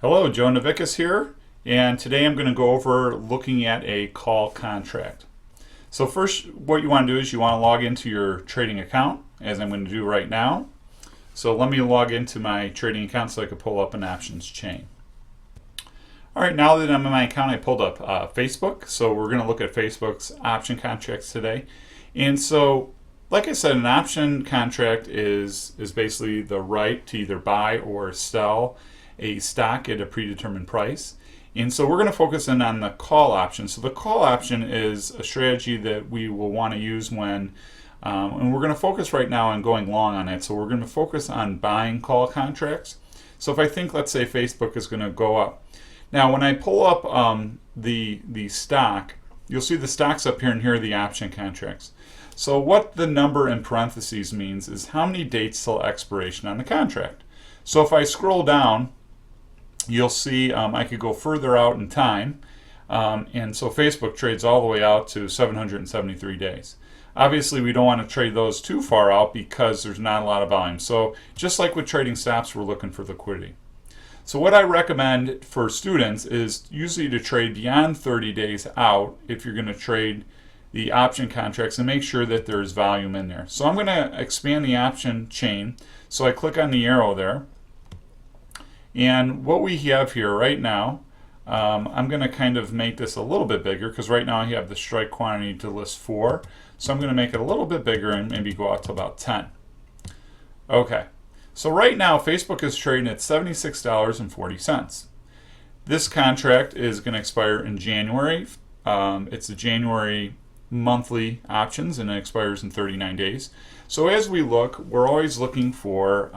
Hello, Joe Navickas here, and today I'm going to go over looking at a call contract. So first, what you want to do is you want to log into your trading account, as I'm going to do right now. So let me log into my trading account so I can pull up an options chain. All right, now that I'm in my account, I pulled up Facebook. So we're going to look at Facebook's option contracts today. And so, like I said, an option contract is basically the right to either buy or sell a stock at a predetermined price. And so we're going to focus in on the call option. So the call option is a strategy that we will want to use when, and we're going to focus right now on going long on it. So we're going to focus on buying call contracts. So if I think, let's say Facebook is going to go up. Now when I pull up the stock, you'll see the stocks up here, and here are the option contracts. So what the number in parentheses means is how many dates till expiration on the contract. So if I scroll down, you'll see I could go further out in time, and so Facebook trades all the way out to 773 days. Obviously, we don't want to trade those too far out because there's not a lot of volume. So just like with trading stops, we're looking for liquidity. So what I recommend for students is usually to trade beyond 30 days out if you're going to trade the option contracts, and make sure that there's volume in there. So I'm going to expand the option chain. So I click on the arrow there. And what we have here right now, I'm going to kind of make this a little bit bigger because right now I have the strike quantity to list 4. So I'm going to make it a little bit bigger and maybe go out to about 10. Okay, so right now Facebook is trading at $76.40. This contract is going to expire in January. It's a January monthly options, and it expires in 39 days. So as we look, we're always looking for,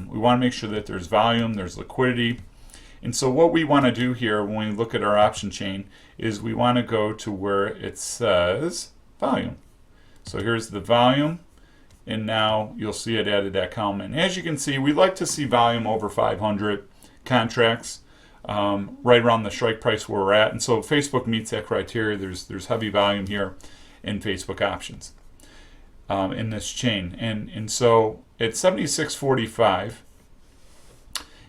we want to make sure that there's volume, there's liquidity. And so what we want to do here when we look at our option chain is we want to go to where it says volume. So here's the volume, and now you'll see it added that column. And as you can see, we like to see volume over 500 contracts, right around the strike price where we're at. And so Facebook meets that criteria. There's heavy volume here in Facebook options in this chain. And so at 76.45,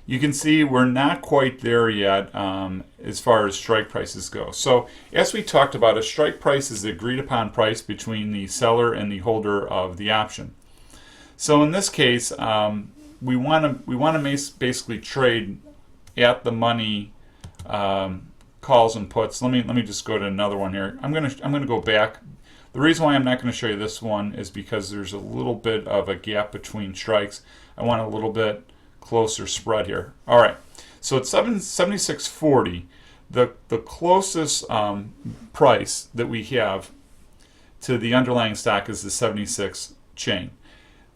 you can see we're not quite there yet as far as strike prices go. So as we talked about, a strike price is the agreed upon price between the seller and the holder of the option. So in this case, we want to basically trade at the money calls and puts. Let me just go to another one here. I'm gonna go back. The reason why I'm not going to show you this one is because there's a little bit of a gap between strikes. I want a little bit closer spread here. All right, so at 76.40, the closest price that we have to the underlying stock is the 76 chain.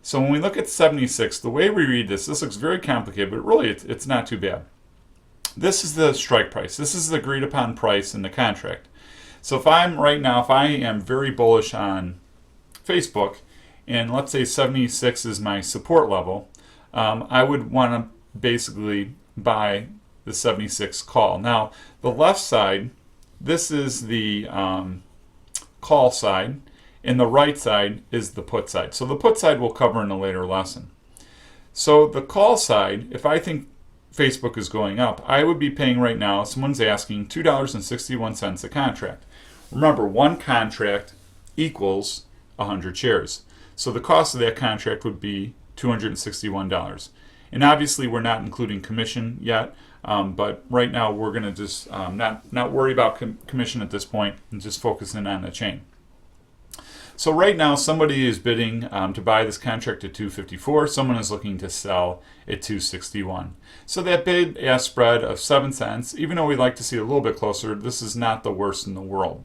So when we look at 76, the way we read this looks very complicated, but really it's not too bad. This is the strike price. This is the agreed upon price in the contract. So if I am very bullish on Facebook, and let's say 76 is my support level, I would want to basically buy the 76 call. Now, the left side, this is the call side, and the right side is the put side. So the put side we'll cover in a later lesson. So the call side, if I think Facebook is going up, I would be paying right now, someone's asking $2.61 a contract. Remember, one contract equals 100 shares. So the cost of that contract would be $261. And obviously we're not including commission yet, but right now we're going to just not worry about commission at this point and just focus in on the chain. So right now somebody is bidding to buy this contract at $2.54. Someone is looking to sell at $2.61. So that bid ask spread of 7 cents, even though we'd like to see a little bit closer, this is not the worst in the world.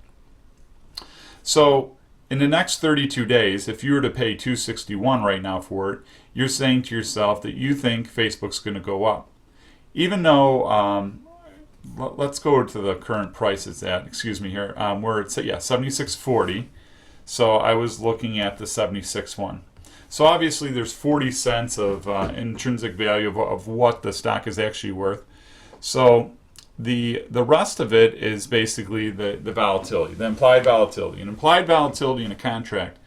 So in the next 32 days, if you were to pay $2.61 right now for it, you're saying to yourself that you think Facebook's going to go up. Even though, let's go to the current price it's at, here, where it's at, 76.40. So I was looking at the 76 one. So obviously there's 40 cents of intrinsic value of what the stock is actually worth. So the rest of it is basically the volatility, the implied volatility. And implied volatility in a contract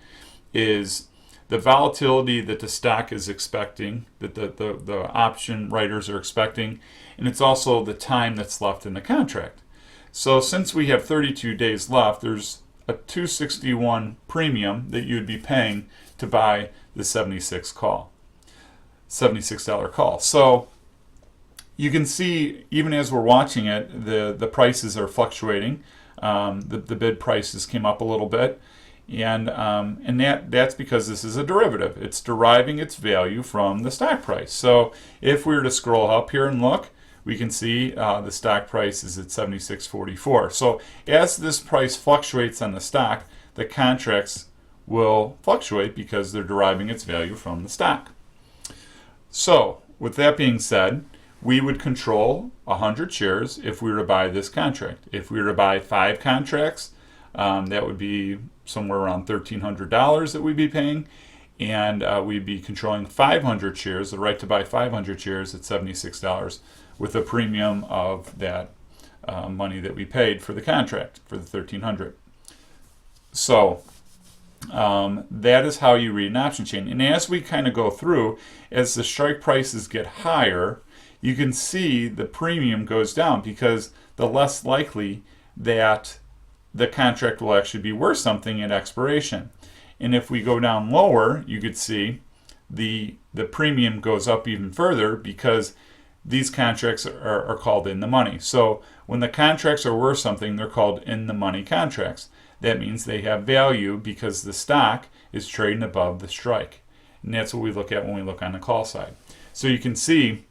is the volatility that the stock is expecting, that the option writers are expecting, and it's also the time that's left in the contract. So since we have 32 days left, there's a $261 premium that you'd be paying to buy the $76 call. So you can see, even as we're watching it, the prices are fluctuating. The bid prices came up a little bit, and that's because this is a derivative. It's deriving its value from the stock price. So if we were to scroll up here and look, we can see the stock price is at $76.44. So as this price fluctuates on the stock, the contracts will fluctuate because they're deriving its value from the stock. So with that being said, we would control 100 shares if we were to buy this contract. If we were to buy 5 contracts, that would be somewhere around $1,300 that we'd be paying, and we'd be controlling 500 shares, the right to buy 500 shares at $76 with a premium of that money that we paid for the contract, for the $1,300. So that is how you read an option chain. And as we kind of go through, as the strike prices get higher, you can see the premium goes down because the less likely that the contract will actually be worth something at expiration. And if we go down lower, you could see the premium goes up even further because these contracts are called in the money. So when the contracts are worth something, they're called in the money contracts. That means they have value because the stock is trading above the strike. And that's what we look at when we look on the call side. So you can see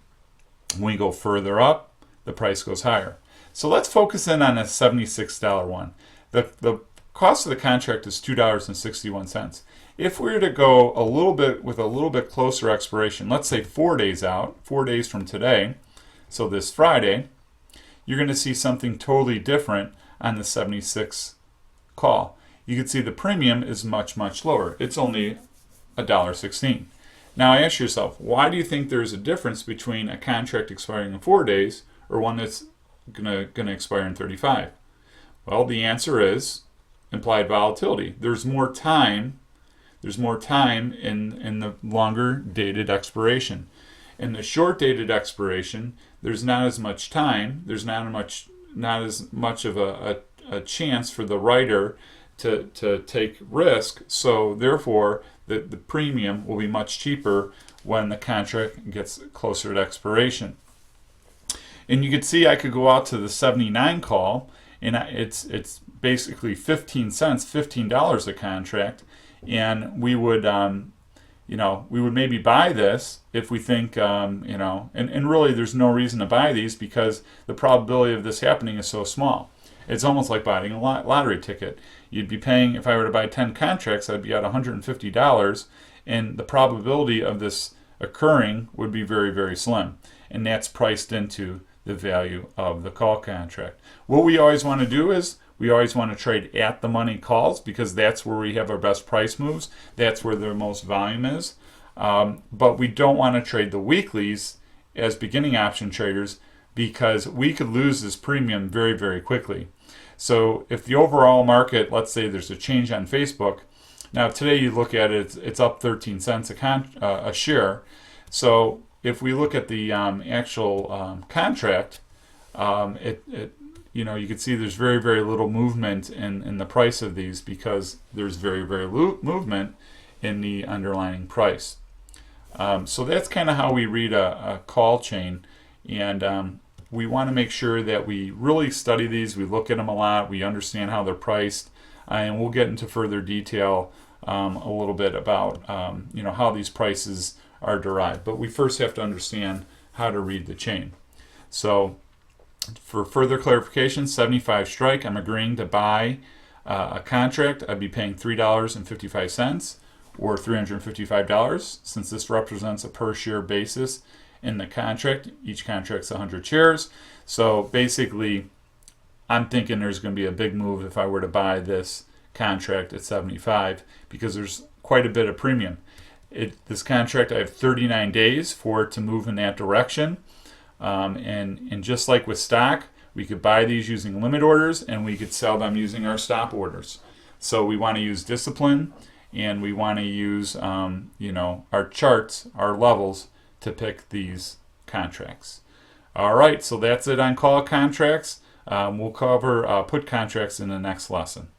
when we go further up, the price goes higher. So let's focus in on a $76 one. The cost of the contract is $2.61. If we were to go a little bit closer expiration, let's say 4 days out, 4 days from today, so this Friday, you're going to see something totally different on the 76 call. You can see the premium is much, much lower. It's only $1.16. Now ask yourself, why do you think there's a difference between a contract expiring in 4 days or one that's going to expire in 35? Well, the answer is implied volatility. There's more time in the longer dated expiration. In the short dated expiration, there's not as much time. There's not as much of a chance for the writer to take risk. So therefore, the premium will be much cheaper when the contract gets closer to expiration. And you can see I could go out to the 79 call, and it's basically 15 cents, $15 a contract, and we would maybe buy this if we think and really there's no reason to buy these because the probability of this happening is so small. It's almost like buying a lottery ticket. You'd be paying, if I were to buy 10 contracts, I'd be at $150, and the probability of this occurring would be very, very slim. And that's priced into the value of the call contract. What we always want to do is we always want to trade at the money calls because that's where we have our best price moves. That's where the most volume is. But we don't want to trade the weeklies as beginning option traders because we could lose this premium very, very quickly. So if the overall market, let's say there's a change on Facebook, now today you look at it, it's up 13 cents a share. So if we look at the actual contract, you can see there's very, very little movement in the price of these because there's very, very little movement in the underlying price. So that's kind of how we read a call chain, and we want to make sure that we really study these. We look at them a lot. We understand how they're priced, and we'll get into further detail a little bit about how these prices are derived. But we first have to understand how to read the chain. So for further clarification, 75 strike, I'm agreeing to buy a contract. I'd be paying $3.55 or $355 since this represents a per share basis in the contract. Each contract's 100 shares. So basically, I'm thinking there's going to be a big move if I were to buy this contract at 75 because there's quite a bit of premium. This contract, I have 39 days for it to move in that direction. And just like with stock, we could buy these using limit orders and we could sell them using our stop orders. So we want to use discipline and we want to use our charts, our levels, to pick these contracts. All right, so that's it on call contracts. We'll cover put contracts in the next lesson.